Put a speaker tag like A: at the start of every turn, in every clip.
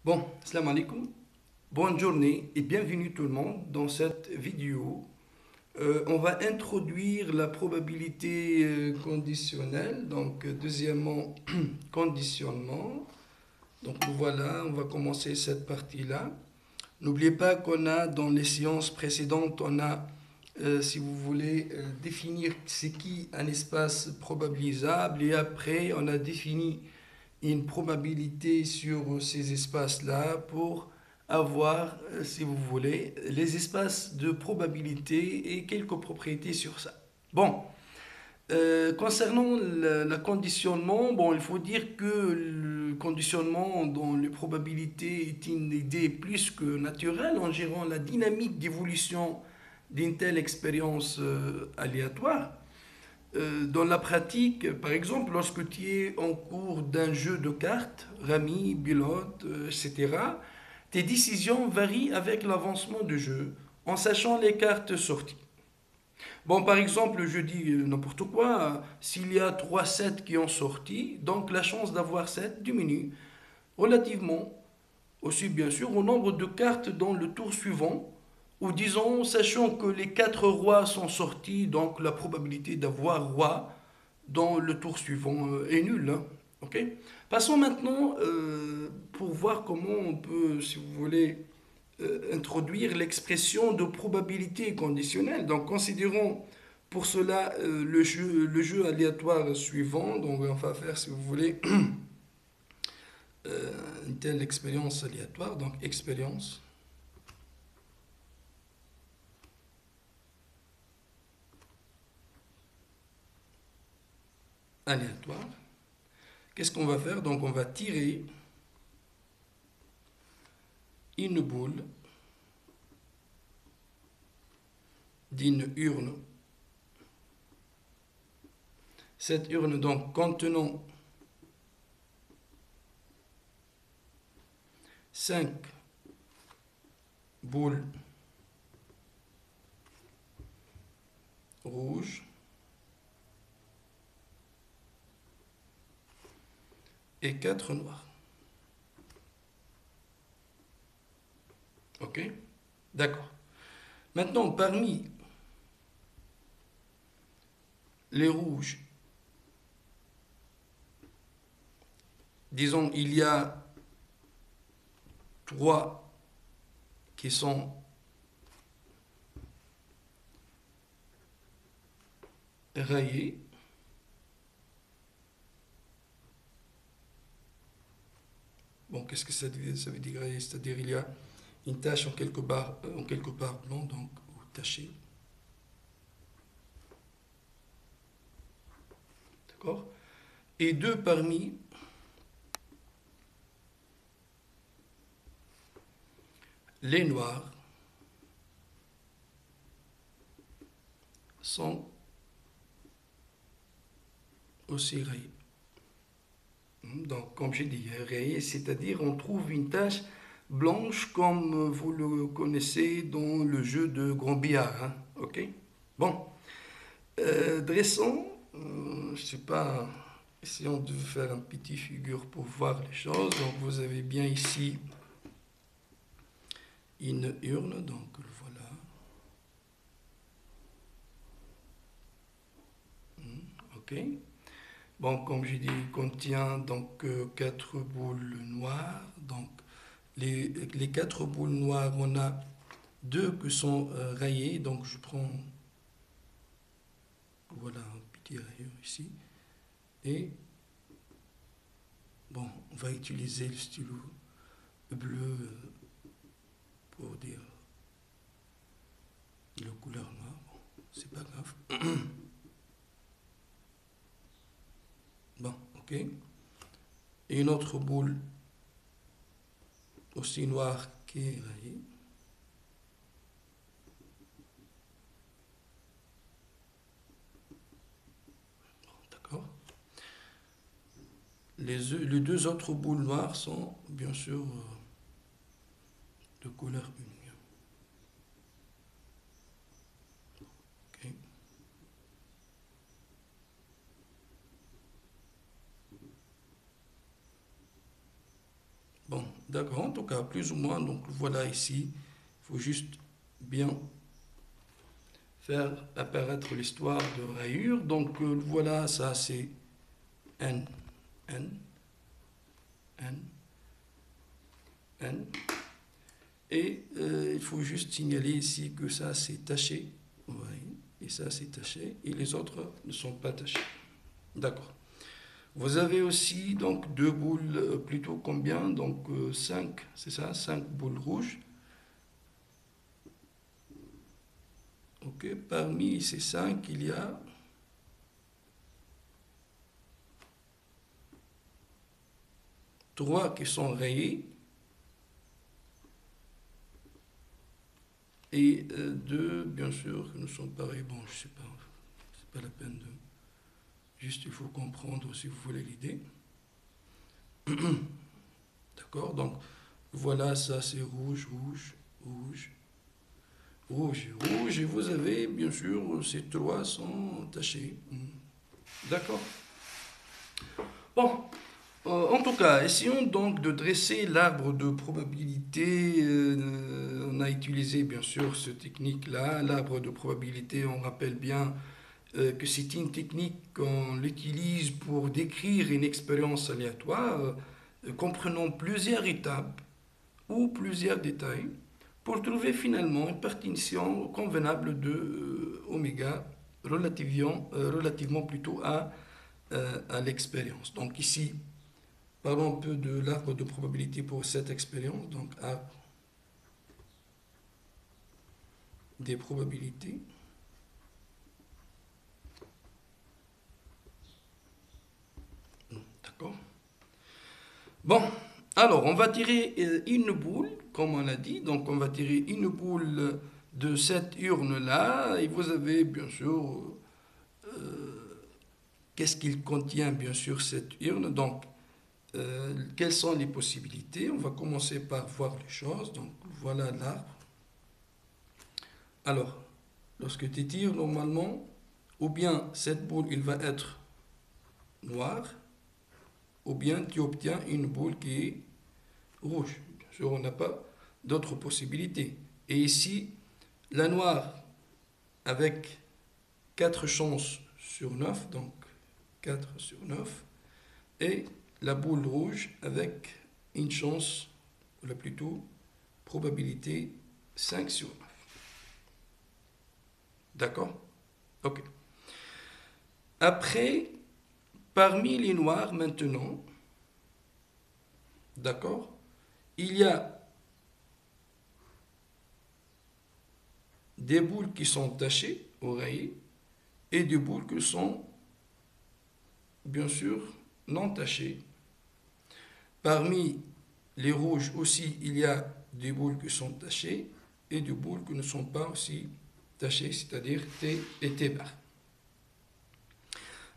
A: Bon, salam alaikum, bonne journée et bienvenue tout le monde dans cette vidéo. On va introduire la probabilité conditionnelle, donc deuxièmement conditionnement. Donc voilà, on va commencer cette partie-là. N'oubliez pas qu'on a dans les séances précédentes, on a, si vous voulez, définir c'est qui un espace probabilisable et après on a défini une probabilité sur ces espaces-là pour avoir, si vous voulez, les espaces de probabilité et quelques propriétés sur ça. Bon, concernant le conditionnement, bon, il faut dire que le conditionnement dans les probabilités est une idée plus que naturelle en gérant la dynamique d'évolution d'une telle expérience aléatoire. Dans la pratique, par exemple, lorsque tu es en cours d'un jeu de cartes, rami, belote, etc., tes décisions varient avec l'avancement du jeu, en sachant les cartes sorties. Bon, par exemple, je dis n'importe quoi, s'il y a 3 sets qui ont sorti, donc la chance d'avoir 7 diminue relativement aussi bien sûr au nombre de cartes dans le tour suivant, ou disons, sachant que les 4 rois sont sortis, donc la probabilité d'avoir roi dans le tour suivant est nulle. Hein. Ok. Passons maintenant pour voir comment on peut, si vous voulez, introduire l'expression de probabilité conditionnelle. Donc considérons pour cela le jeu aléatoire suivant. Donc on va faire, si vous voulez, une telle expérience aléatoire. Donc expérience aléatoire. Qu'est-ce qu'on va faire? Donc on va tirer une boule d'une urne. Cette urne donc contenant 5 boules rouges et 4 noires. Ok? D'accord. Maintenant, parmi les rouges, disons, il y a 3 qui sont rayés. Bon, qu'est-ce que ça veut dire rayé? C'est-à-dire il y a une tache en quelque part blanc, donc, ou taché. D'accord? Et 2 parmi les noirs sont aussi rayés. Donc, comme j'ai dit, rayé, c'est-à-dire on trouve une tache blanche comme vous le connaissez dans le jeu de grand billard. Hein. Ok? Bon, dressons, je sais pas, essayons de faire un petit figure pour voir les choses. Donc, vous avez bien ici une urne, donc voilà. Ok? Bon, comme j'ai dit, il contient donc 4 boules noires. Donc, les 4 boules noires, on a 2 qui sont rayées. Donc, je prends, voilà, un petit rayure ici. Et, bon, on va utiliser le stylo bleu pour dire la couleur noire. Bon, c'est pas grave. Bon, ok. Et une autre boule aussi noire qui est rayée. D'accord. Les 2 autres boules noires sont bien sûr de couleur unique. Ok. Bon, d'accord, en tout cas, plus ou moins, donc voilà ici, il faut juste bien faire apparaître l'histoire de rayures. Donc voilà, ça c'est N, N, N, N. Et il faut juste signaler ici que ça c'est taché. Vous voyez, et ça c'est taché. Et les autres ne sont pas tachés. D'accord. Vous avez aussi donc deux boules, plutôt combien? Donc 5, c'est ça, 5 boules rouges. Ok, parmi ces 5, il y a trois qui sont rayées et deux, bien sûr, qui ne sont pas rayées. Bon, je ne sais pas, c'est pas la peine de. Juste, il faut comprendre si vous voulez l'idée. D'accord? Donc, voilà, ça c'est rouge, rouge, rouge, rouge, rouge. Et vous avez, bien sûr, ces trois sont tachés. D'accord? Bon, en tout cas, essayons donc de dresser l'arbre de probabilité. On a utilisé bien sûr cette technique-là. L'arbre de probabilité, on rappelle bien que c'est une technique qu'on l'utilise pour décrire une expérience aléatoire, comprenant plusieurs étapes ou plusieurs détails, pour trouver finalement une partition convenable de oméga relativement plutôt à l'expérience. Donc ici, parlons un peu de l'arbre de probabilité pour cette expérience. Donc, arbre des probabilités. D'accord? Bon, alors, on va tirer une boule, comme on l'a dit. Donc, on va tirer une boule de cette urne-là. Et vous avez, bien sûr, qu'est-ce qu'il contient, bien sûr, cette urne. Donc, quelles sont les possibilités? On va commencer par voir les choses. Donc, voilà l'arbre. Alors, lorsque tu tires, normalement, ou bien cette boule, il va être noire, ou bien tu obtiens une boule qui est rouge. Bien sûr, on n'a pas d'autres possibilités. Et ici, la noire avec 4 chances sur 9, donc 4 sur 9, et la boule rouge avec une chance, ou la plutôt probabilité 5 sur 9. D'accord? Ok. Après, parmi les noirs maintenant, d'accord, il y a des boules qui sont tachées, oreillées, et des boules qui sont, bien sûr, non tachées. Parmi les rouges aussi, il y a des boules qui sont tachées et des boules qui ne sont pas aussi tachées, c'est-à-dire T et T bar.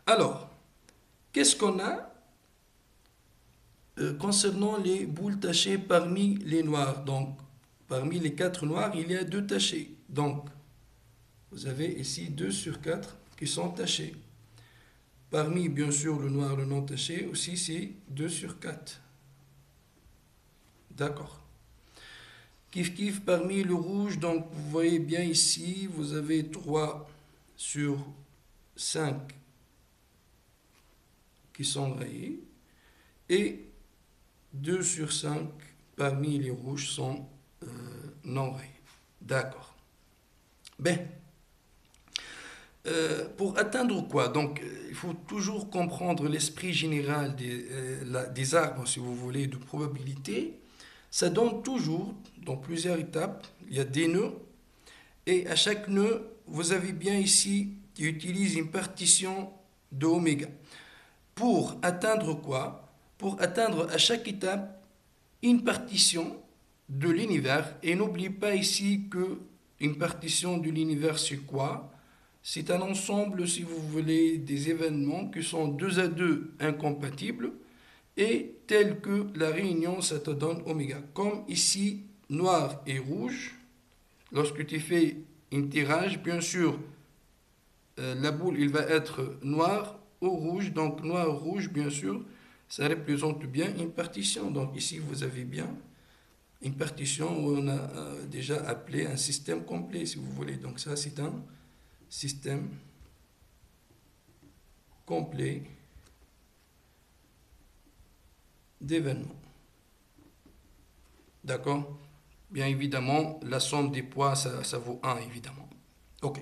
A: Alors, qu'est-ce qu'on a concernant les boules tachées parmi les noirs? Donc, parmi les 4 noirs, il y a 2 tachés. Donc, vous avez ici 2 sur 4 qui sont tachés. Parmi, bien sûr, le noir, le non taché, aussi, c'est 2 sur 4. D'accord. Kif kif parmi le rouge, donc vous voyez bien ici, vous avez 3 sur 5 qui sont rayés et 2 sur 5 parmi les rouges sont non rayés. D'accord. Ben, pour atteindre quoi? Donc, il faut toujours comprendre l'esprit général des arbres, si vous voulez, de probabilité. Ça donne toujours, dans plusieurs étapes, il y a des nœuds, et à chaque nœud, vous avez bien ici qui utilise une partition de oméga. Pour atteindre quoi? Pour atteindre à chaque étape une partition de l'univers. Et n'oubliez pas ici que une partition de l'univers, c'est quoi? C'est un ensemble, si vous voulez, des événements qui sont 2 à 2 incompatibles et tels que la réunion, ça te donne oméga. Comme ici, noir et rouge, lorsque tu fais un tirage, bien sûr, la boule, il va être noir ou rouge, donc noir ou rouge, bien sûr, ça représente bien une partition. Donc ici, vous avez bien une partition où on a déjà appelé un système complet, si vous voulez. Donc ça, c'est un système complet d'événements. D'accord? Bien évidemment, la somme des poids, ça vaut 1, évidemment. OK.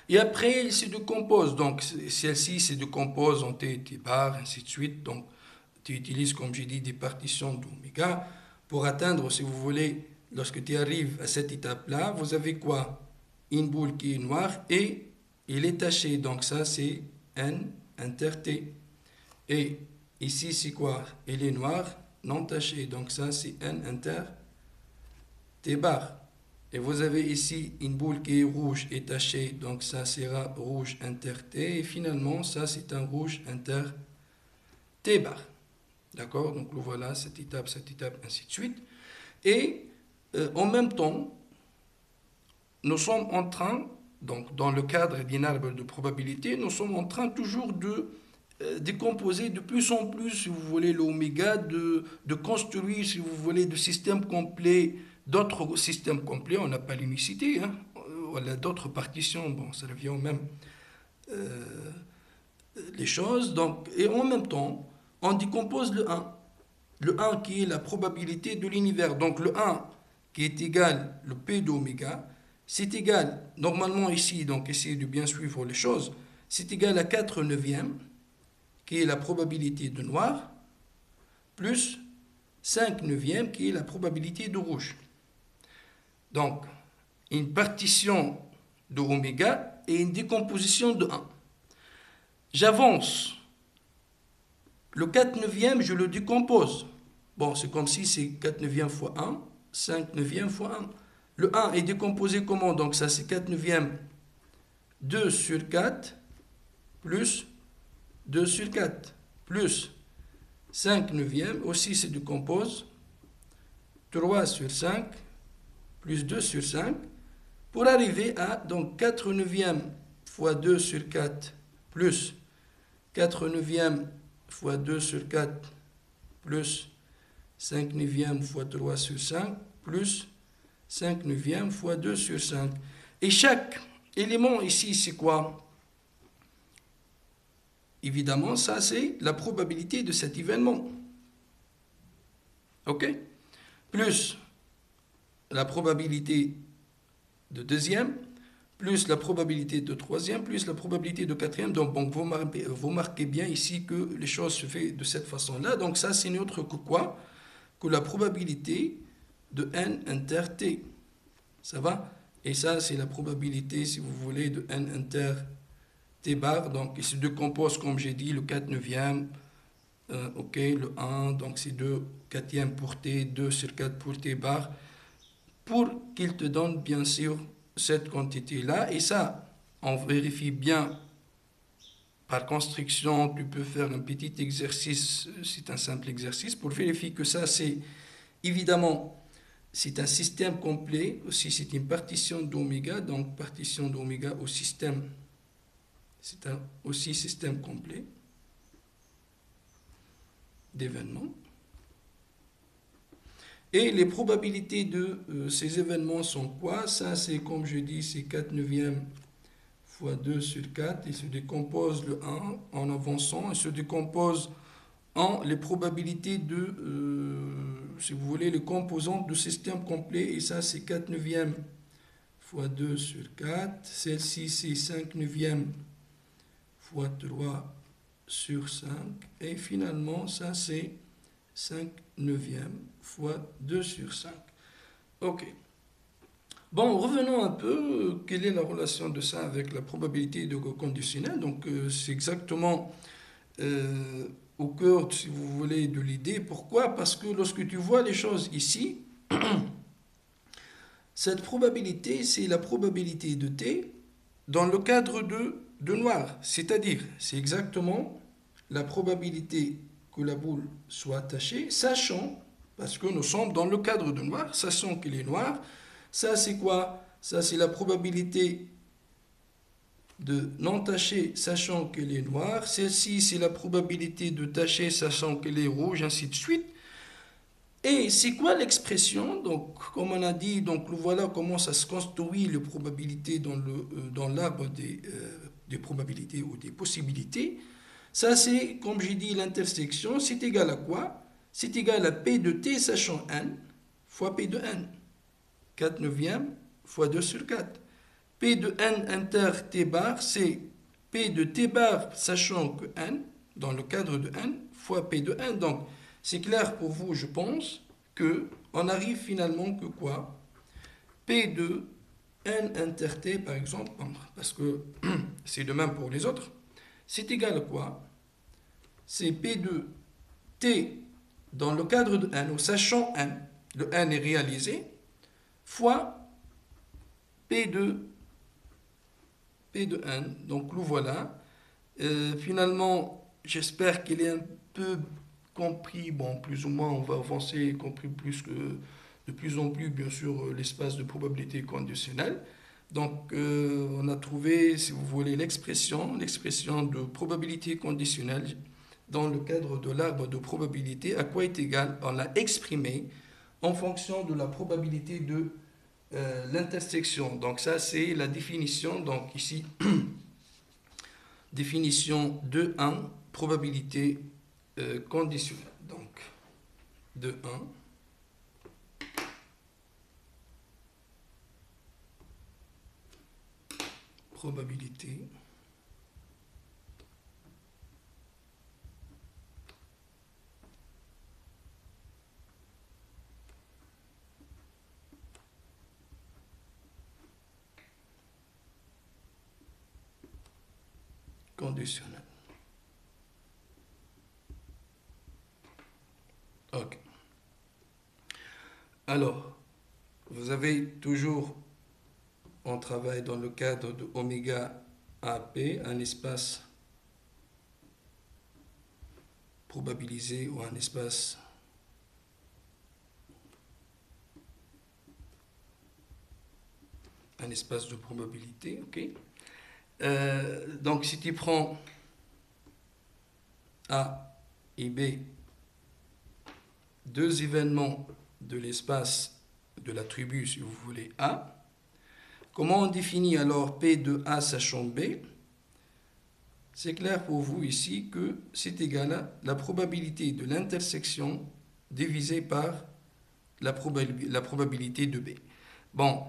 A: Et après, il se décompose. Donc, celle-ci se décompose en T, T bar, ainsi de suite. Donc, tu utilises, comme j'ai dit, des partitions d'oméga pour atteindre, si vous voulez, lorsque tu arrives à cette étape-là, vous avez quoi? Une boule qui est noire et il est taché. Donc, ça, c'est N inter T. Et ici, c'est quoi? Il est noir, non taché. Donc, ça, c'est N inter T bar. Et vous avez ici une boule qui est rouge et tachée, donc ça sera rouge inter T. Et finalement, ça c'est un rouge inter T bar. D'accord? Donc voilà, cette étape, ainsi de suite. Et en même temps, nous sommes en train, donc dans le cadre d'un arbre de probabilité, nous sommes en train toujours de décomposer de plus en plus, si vous voulez, l'oméga, de construire, si vous voulez, de systèmes complets, d'autres systèmes complets, on n'a pas l'unicité, hein, voilà, d'autres partitions, bon, ça revient au même, euh, les choses, donc, et en même temps, on décompose le 1 qui est la probabilité de l'univers, donc le 1 qui est égal, le P d'oméga, c'est égal, normalement ici, donc essayez de bien suivre les choses, c'est égal à 4 neuvièmes, qui est la probabilité de noir, plus 5 neuvièmes, qui est la probabilité de rouge. Donc, une partition de oméga et une décomposition de 1. J'avance. Le 4 neuvième, je le décompose. Bon, c'est comme si c'est 4 neuvièmes fois 1, 5 neuvièmes fois 1. Le 1 est décomposé comment? Donc ça, c'est 4 neuvièmes, 2 sur 4, plus 2 sur 4, plus 5 neuvièmes, aussi se décompose, 3 sur 5, plus 2 sur 5, pour arriver à donc 4 neuvièmes fois 2 sur 4, plus 4 neuvièmes fois 2 sur 4, plus 5 neuvièmes fois 3 sur 5, plus 5 neuvièmes fois 2 sur 5. Et chaque élément ici, c'est quoi? Évidemment, ça, c'est la probabilité de cet événement. OK? Plus la probabilité de deuxième, plus la probabilité de troisième, plus la probabilité de quatrième. Donc, bon, vous marquez bien ici que les choses se font de cette façon-là. Donc, ça, c'est autre que quoi? Que la probabilité de n inter t. Ça va? Et ça, c'est la probabilité, si vous voulez, de n inter t bar. Donc, il se décompose, comme j'ai dit, le 4 neuvième, ok, le 1, donc c'est 2 quatrième pour t, 2 sur 4 pour t bar, pour qu'il te donne, bien sûr, cette quantité-là. Et ça, on vérifie bien par construction. Tu peux faire un petit exercice, c'est un simple exercice, pour vérifier que ça, c'est évidemment, c'est un système complet. Aussi, c'est une partition d'oméga, donc partition d'oméga au système, c'est aussi système complet d'événements. Et les probabilités de ces événements sont quoi? Ça, c'est comme je dis, c'est 4 neuvièmes fois 2 sur 4. Il se décompose le 1 en avançant. Il se décompose en les probabilités de, si vous voulez, les composantes du système complet. Et ça, c'est 4 neuvièmes fois 2 sur 4. Celle-ci, c'est 5 neuvièmes fois 3 sur 5. Et finalement, ça, c'est 5 neuvièmes fois 2 sur 5. Ok. Bon, revenons un peu. Quelle est la relation de ça avec la probabilité de conditionnel? Donc, c'est exactement au cœur, si vous voulez, de l'idée. Pourquoi? Parce que lorsque tu vois les choses ici, cette probabilité, c'est la probabilité de t dans le cadre de noir. C'est-à-dire, c'est exactement la probabilité que la boule soit attachée, sachant, parce que nous sommes dans le cadre de noir, sachant qu'il est noir. Ça, c'est quoi? Ça, c'est la probabilité de non tacher sachant qu'elle est noire. Celle-ci, c'est la probabilité de tacher sachant qu'elle est rouge, ainsi de suite. Et c'est quoi l'expression? Donc, comme on a dit, donc voilà comment ça se construit les probabilités dans l'arbre des probabilités ou des possibilités. Ça, c'est, comme j'ai dit, l'intersection. C'est égal à quoi? C'est égal à P de T sachant N fois P de N. 4 neuvièmes fois 2 sur 4. P de N inter T bar, c'est P de T bar sachant que N, dans le cadre de N, fois P de N. Donc, c'est clair pour vous, je pense, que on arrive finalement que quoi? P de N inter T, par exemple, parce que c'est de même pour les autres, c'est égal à quoi? C'est P de T dans le cadre de N, ou sachant N, le N est réalisé, fois P de N. Donc, nous voilà. Finalement, j'espère qu'il est un peu compris, bon, plus ou moins, on va avancer, compris plus que, de plus en plus, bien sûr, l'espace de probabilité conditionnelle. Donc, on a trouvé, si vous voulez, l'expression de probabilité conditionnelle dans le cadre de l'arbre de probabilité. À quoi est égal? On l'a exprimé en fonction de la probabilité de l'intersection. Donc, ça, c'est la définition. Donc, ici, définition de 1, probabilité conditionnelle. Donc, de 1, probabilité conditionnelle. OK. Alors, vous avez toujours, on travaille dans le cadre de oméga AP, un espace probabilisé ou un espace de probabilité, ok. Donc si tu prends A et B, deux événements de l'espace de l'attribut, si vous voulez, A, comment on définit alors P de A sachant B? C'est clair pour vous ici que c'est égal à la probabilité de l'intersection divisée par la probabilité de B. Bon,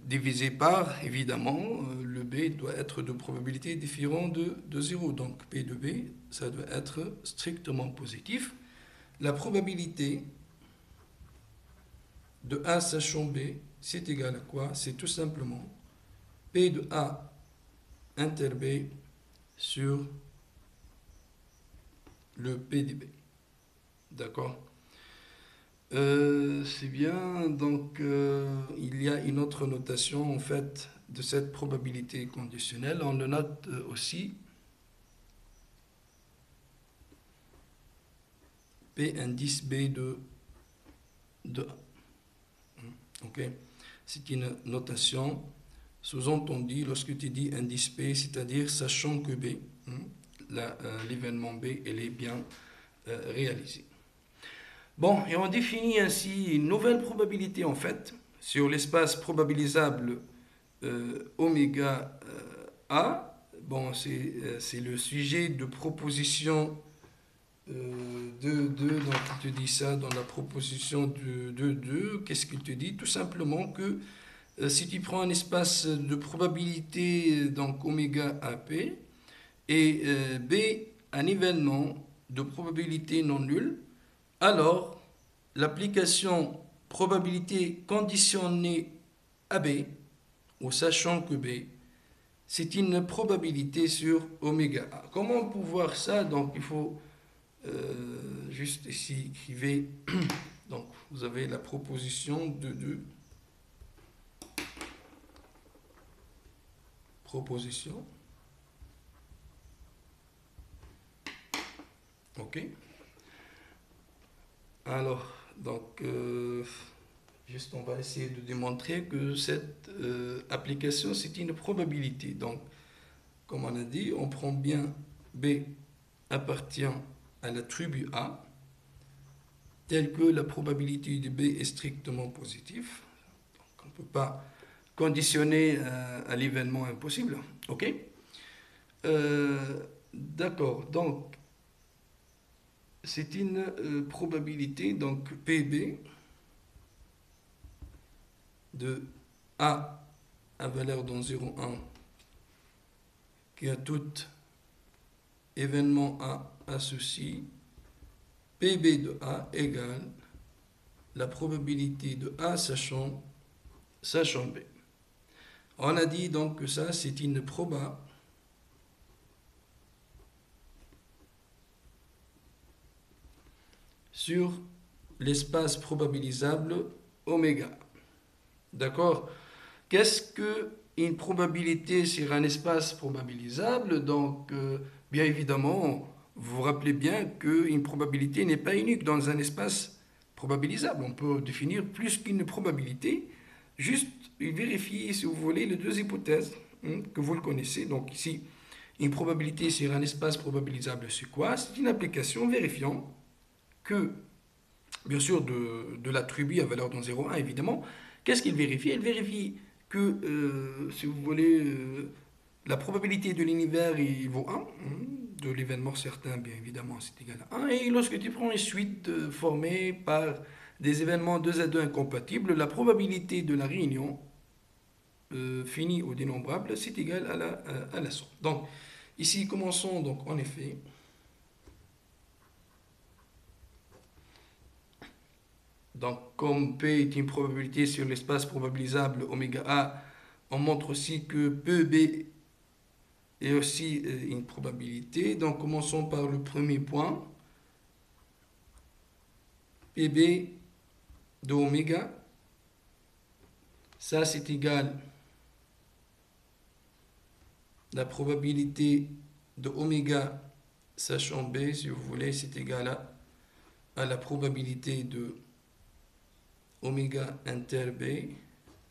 A: divisé par, évidemment, le B doit être de probabilité différente de 0. Donc P de B, ça doit être strictement positif. La probabilité de A sachant B, c'est égal à quoi? C'est tout simplement P de A inter B sur le P de B. D'accord? C'est bien, donc il y a une autre notation en fait de cette probabilité conditionnelle. On le note aussi P indice B de A. Ok? C'est une notation sous-entendue lorsque tu dis indice P, c'est-à-dire sachant que B, l'événement B, elle est bien réalisé. Bon, et on définit ainsi une nouvelle probabilité en fait sur l'espace probabilisable oméga A. Bon, c'est le sujet de proposition 2, donc il te dit ça dans la proposition de 2. Qu'est-ce qu'il te dit? Tout simplement que si tu prends un espace de probabilité, donc oméga AP, et B, un événement de probabilité non nulle, alors l'application probabilité conditionnée à B, ou sachant que B, c'est une probabilité sur oméga A. Comment pouvoir ça? Donc il faut juste ici écrivez, donc vous avez la proposition de 2. Proposition. OK. Alors, donc, juste on va essayer de démontrer que cette application, c'est une probabilité. Donc, comme on a dit, on prend bien B appartient à l'attribut A, tel que la probabilité de B est strictement positive. Donc, on ne peut pas conditionner à l'événement impossible. OK? D'accord. Donc, c'est une probabilité, donc PB de A à valeur dans 0,1 qui a tout événement A associé, PB de A égale la probabilité de A sachant B. On a dit donc que ça c'est une proba sur l'espace probabilisable oméga. D'accord? Qu'est-ce qu'une probabilité sur un espace probabilisable? Donc, bien évidemment, vous vous rappelez bien qu'une probabilité n'est pas unique dans un espace probabilisable. On peut définir plus qu'une probabilité. Juste vérifier, si vous voulez, les deux hypothèses que vous le connaissez. Donc ici, une probabilité sur un espace probabilisable, c'est quoi? C'est une application vérifiant que, bien sûr, de l'attribut à valeur dans 0,1, évidemment. Qu'est-ce qu'il vérifie? Il vérifie que, si vous voulez, la probabilité de l'univers il vaut 1, de l'événement certain, bien évidemment, c'est égal à 1. Et lorsque tu prends une suite formée par des événements 2 à 2 incompatibles, la probabilité de la réunion finie au dénombrable, c'est égal à la somme. Donc, ici, commençons donc en effet. Donc, comme P est une probabilité sur l'espace probabilisable oméga A, on montre aussi que PB est aussi une probabilité. Donc, commençons par le premier point. PB de oméga, ça c'est égal à la probabilité de oméga sachant B, si vous voulez, c'est égal à la probabilité de oméga inter B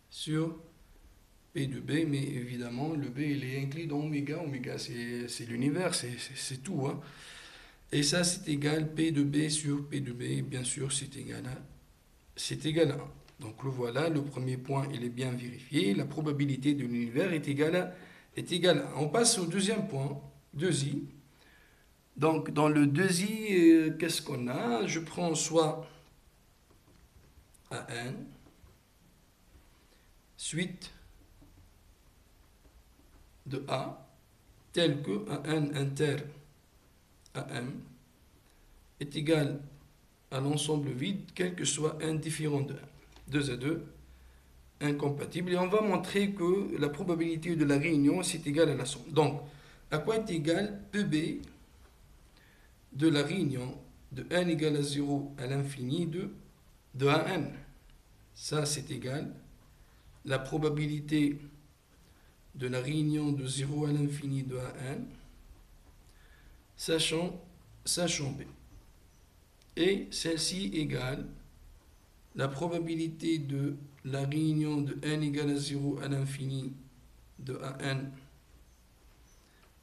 A: sur P de B, mais évidemment, le B, il est inclus dans oméga. Oméga, c'est l'univers, c'est tout. Hein. Et ça, c'est égal P de B sur P de B, bien sûr, c'est égal à 1. Donc, le voilà, le premier point, il est bien vérifié. La probabilité de l'univers est égale à 1. On passe au deuxième point, 2i. Donc, dans le 2i, qu'est-ce qu'on a? Je prends soit AN, suite de A, tel que AN inter AM est égal à l'ensemble vide, quel que soit un différent de 1. 2 à 2, incompatible. Et on va montrer que la probabilité de la réunion, c'est égal à la somme. Donc, à quoi est égal PB de la réunion de n égale à 0 à l'infini de AN? Ça, c'est égal la probabilité de la réunion de 0 à l'infini de AN, sachant B. Et celle-ci égale la probabilité de la réunion de n égale à 0 à l'infini de AN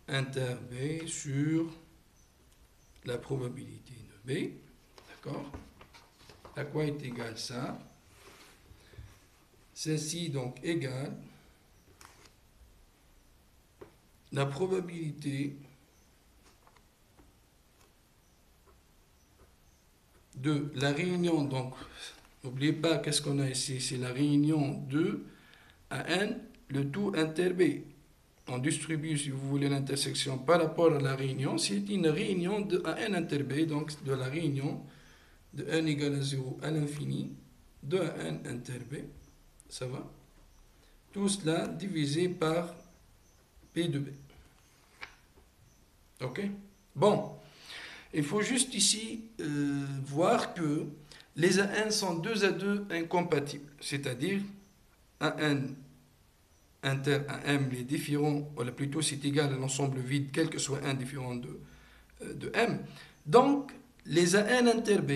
A: inter B sur la probabilité de B. D'accord? À quoi est égal ça? Celle-ci donc égale la probabilité de la réunion, donc n'oubliez pas qu'est-ce qu'on a ici, c'est la réunion de AN, le tout inter B. On distribue, si vous voulez, l'intersection par rapport à la réunion, c'est une réunion de AN inter B, donc de la réunion de n égale à 0 à l'infini de AN inter B, ça va? Tout cela divisé par P de B. Ok? Bon. Il faut juste ici voir que les AN sont 2 à 2 incompatibles, c'est-à-dire AN inter AM, les différents, ou plutôt c'est égal à l'ensemble vide, quel que soit un différent de M. Donc, les AN inter B,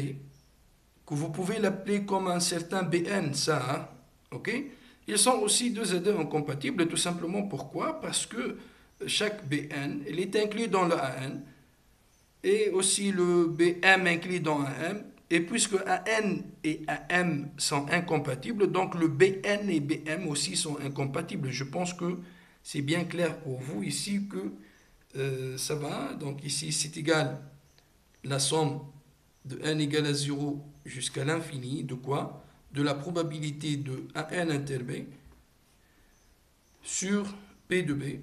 A: que vous pouvez l'appeler comme un certain BN, ça, hein, ok? Ils sont aussi 2 à 2 incompatibles, tout simplement pourquoi? Parce que chaque Bn, il est inclus dans le An, et aussi le Bm inclus dans Am, et puisque An et Am sont incompatibles, donc le Bn et Bm aussi sont incompatibles. Je pense que c'est bien clair pour vous ici que ça va. Donc ici, c'est égal la somme de n égale à 0 jusqu'à l'infini, de quoi? De la probabilité de An inter B sur P de B.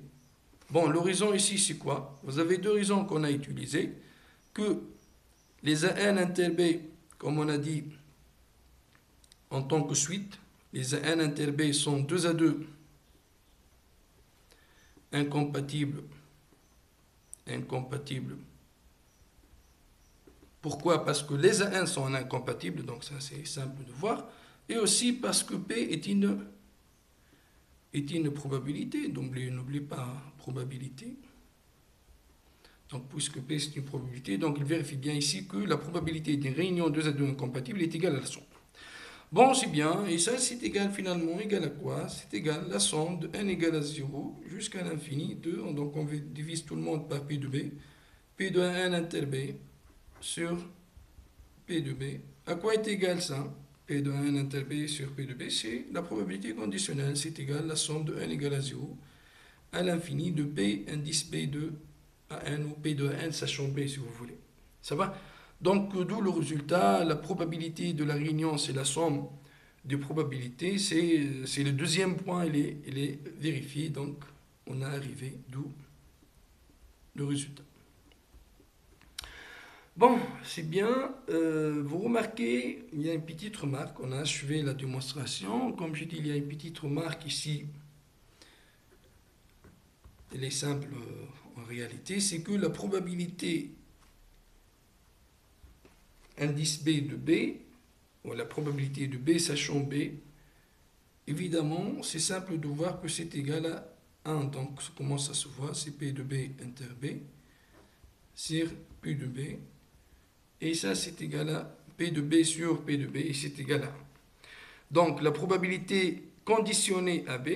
A: Bon, l'horizon ici, c'est quoi? Vous avez deux horizons qu'on a utilisés, que les AN inter B, comme on a dit en tant que suite, les AN inter B sont 2 à 2 incompatibles. Pourquoi? Parce que les AN sont incompatibles, donc ça c'est simple de voir, et aussi parce que P est une probabilité, donc n'oublie pas probabilité. Donc, puisque P c'est une probabilité, donc il vérifie bien ici que la probabilité d'une réunion 2 à 2 incompatibles est égale à la somme. Bon, c'est bien, et ça c'est égal finalement, égal à quoi? C'est égal à la somme de n égale à 0 jusqu'à l'infini de, donc on divise tout le monde par P de B, P de n inter B sur P de B. À quoi est égal ça? P de n inter B sur P de B, c'est la probabilité conditionnelle, c'est égal à la somme de n égale à 0 à l'infini de P indice P de n ou P de n sachant B si vous voulez. Ça va? Donc, d'où le résultat, la probabilité de la réunion, c'est la somme des probabilités, c'est le deuxième point, il est vérifié, donc on a arrivé, d'où le résultat. Bon, c'est bien, vous remarquez, il y a une petite remarque, on a achevé la démonstration, comme je dis, il y a une petite remarque ici, elle est simple en réalité, c'est que la probabilité indice B de B, ou la probabilité de B sachant B, évidemment, c'est simple de voir que c'est égal à 1. Donc, comment ça se voit? C'est P de B inter B sur P de B. Et ça, c'est égal à P de B sur P de B, et c'est égal à 1. Donc, la probabilité conditionnée à B,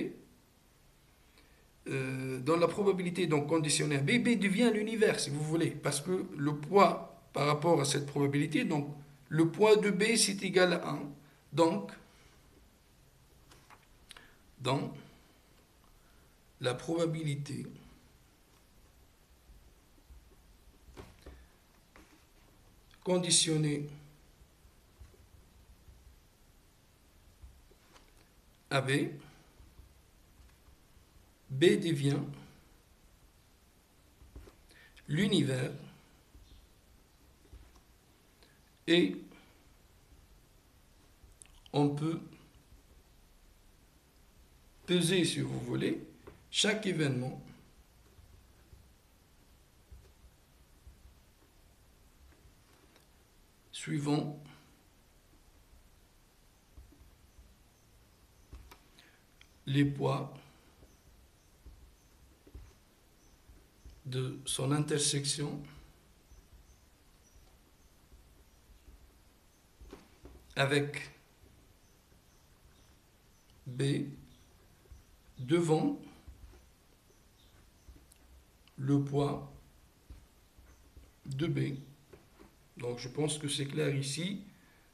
A: dans la probabilité donc conditionnée à B, B devient l'univers, si vous voulez, parce que le poids par rapport à cette probabilité, donc le poids de B, c'est égal à 1. Donc, dans la probabilité conditionnée à B, B devient l'univers et on peut peser, si vous voulez, chaque événement suivant les poids de son intersection avec B devant le poids de B. Donc je pense que c'est clair ici.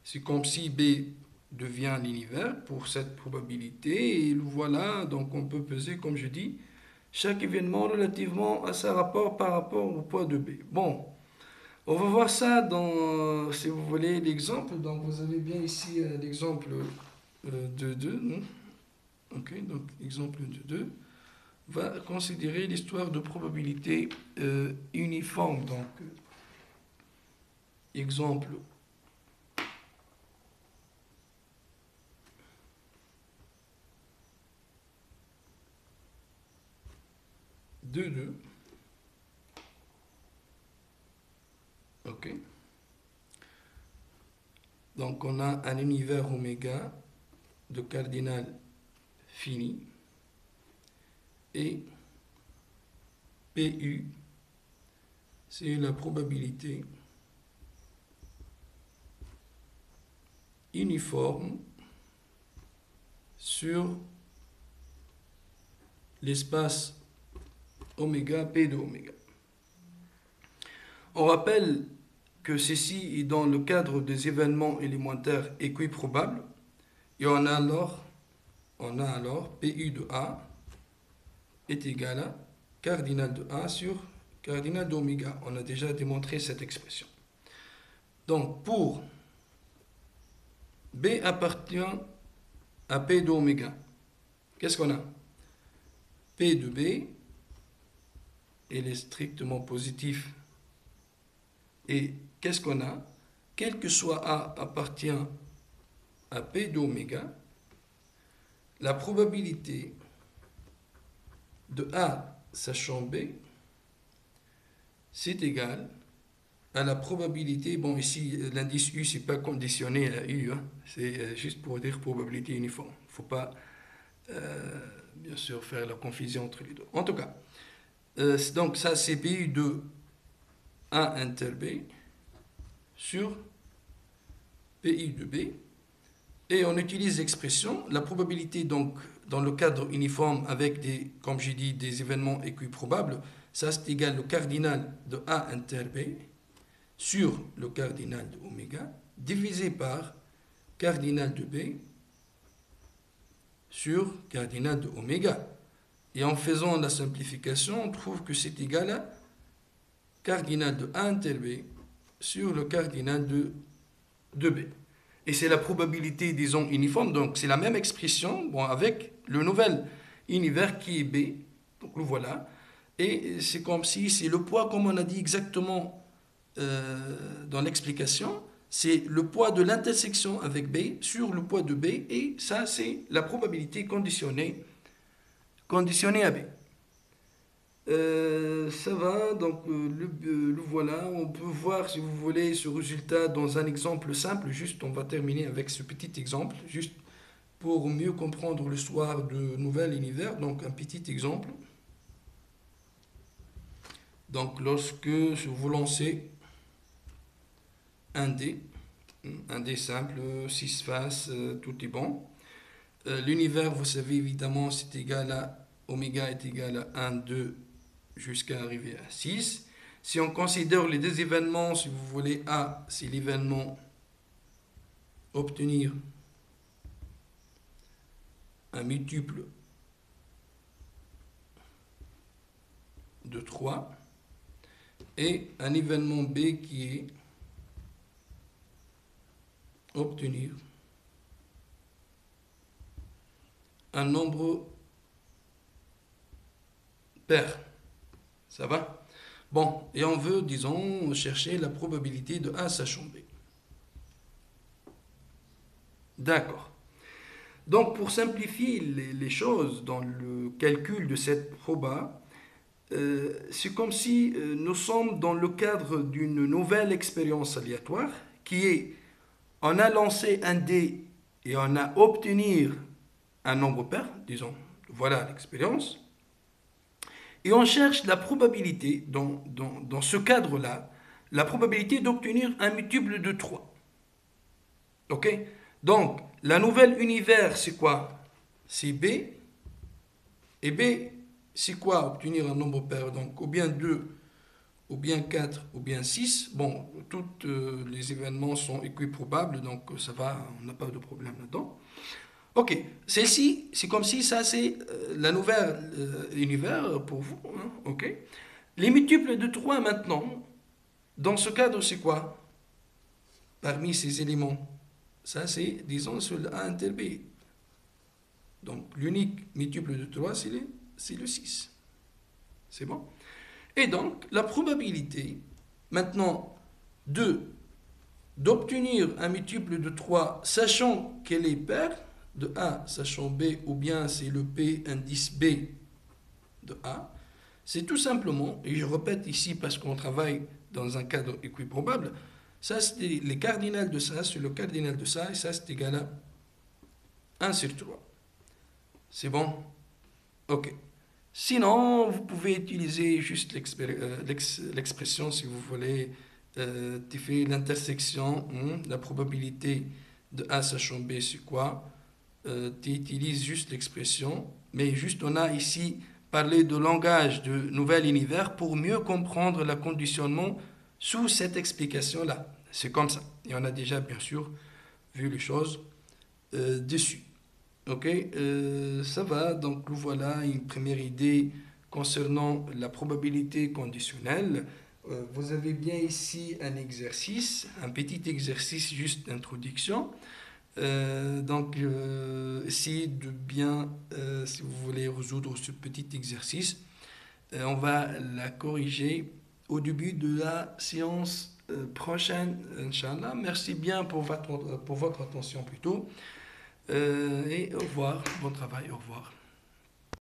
A: C'est comme si B devient l'univers pour cette probabilité. Et voilà, donc on peut peser, comme je dis, chaque événement relativement à sa rapport par rapport au poids de B. Bon, on va voir ça dans, si vous voulez, l'exemple. Donc vous avez bien ici l'exemple de 2. Ok, donc exemple de 2 va considérer l'histoire de probabilité uniforme. Donc, exemple de 2. Ok. Donc, on a un univers oméga de cardinal fini et PU, c'est la probabilité uniforme sur l'espace oméga P de oméga. On rappelle que ceci est dans le cadre des événements élémentaires équiprobables et on a alors PU de A est égal à cardinal de A sur cardinal d'oméga. On a déjà démontré cette expression. Donc pour B appartient à P de oméga, qu'est-ce qu'on a? P de B, il est strictement positif. Et qu'est-ce qu'on a? Quel que soit A appartient à P d'oméga, la probabilité de A sachant B, c'est égal à la probabilité, bon ici l'indice U c'est pas conditionné à U, hein, c'est juste pour dire probabilité uniforme. Il ne faut pas bien sûr faire la confusion entre les deux. En tout cas, donc ça c'est PU de A inter B sur PI de B. Et on utilise l'expression, la probabilité donc dans le cadre uniforme avec des, comme j'ai dit, des événements équiprobables, ça c'est égal au cardinal de A inter B sur le cardinal de oméga divisé par cardinal de B sur cardinal de oméga. Et en faisant la simplification, on trouve que c'est égal à cardinal de A inter B sur le cardinal de B. Et c'est la probabilité, disons, uniforme. Donc, c'est la même expression, bon, avec le nouvel univers qui est B. Donc, le voilà. Et c'est comme si c'est le poids, comme on a dit exactement dans l'explication, c'est le poids de l'intersection avec B sur le poids de B. Et ça, c'est la probabilité conditionnée à B. Ça va, donc le voilà. On peut voir, si vous voulez, ce résultat dans un exemple simple. Juste, on va terminer avec ce petit exemple, juste pour mieux comprendre l'histoire de nouvel univers. Donc, un petit exemple. Donc, lorsque vous lancez un dé simple, 6 faces, tout est bon. L'univers, vous savez évidemment, c'est égal à oméga est égal à 1, 2, jusqu'à arriver à 6. Si on considère les deux événements, si vous voulez, A, c'est l'événement obtenir un multiple de 3 et un événement B qui est obtenir un nombre pair. Ça va? Bon, et on veut, disons, chercher la probabilité de A sachant B. D'accord. Donc, pour simplifier les choses dans le calcul de cette proba, c'est comme si nous sommes dans le cadre d'une nouvelle expérience aléatoire qui est, on a lancé un dé et on a obtenu un nombre pair, disons, voilà l'expérience. Et on cherche la probabilité, dans ce cadre-là, la probabilité d'obtenir un multiple de 3. Ok? Donc, la nouvelle univers, c'est quoi? C'est B. Et B, c'est quoi obtenir un nombre pair? Donc, ou bien 2, ou bien 4, ou bien 6. Bon, tous les événements sont équiprobables, donc ça va, on n'a pas de problème là-dedans. Ok, celle-ci, c'est comme si ça, c'est la nouvelle univers pour vous. Hein, ok. Les multiples de 3 maintenant, dans ce cadre, c'est quoi? Parmi ces éléments, ça c'est, disons, sur le A inter B. Donc, l'unique multiple de 3, c'est le 6. C'est bon? Et donc, la probabilité, maintenant, d'obtenir un multiple de 3, sachant qu'elle est paire, de A sachant B, ou bien c'est le P indice B de A, c'est tout simplement, et je répète ici parce qu'on travaille dans un cadre équiprobable, ça c'est les cardinales de ça sur le cardinal de ça, et ça c'est égal à 1 sur 3. C'est bon? Ok. Sinon, vous pouvez utiliser juste l'expression, si vous voulez, tu fais l'intersection, la probabilité de A sachant B, c'est quoi? Tu utilises juste l'expression, mais juste on a ici parler de langage de nouvel univers pour mieux comprendre le conditionnement sous cette explication-là. C'est comme ça. Et on a déjà, bien sûr, vu les choses dessus. Ok, ça va. Donc, voilà une première idée concernant la probabilité conditionnelle. Vous avez bien ici un exercice, un petit exercice juste d'introduction. Essayez de bien, si vous voulez résoudre ce petit exercice, on va la corriger au début de la séance prochaine, Inch'Allah. Merci bien pour votre attention plutôt. Et au revoir. Bon travail, au revoir.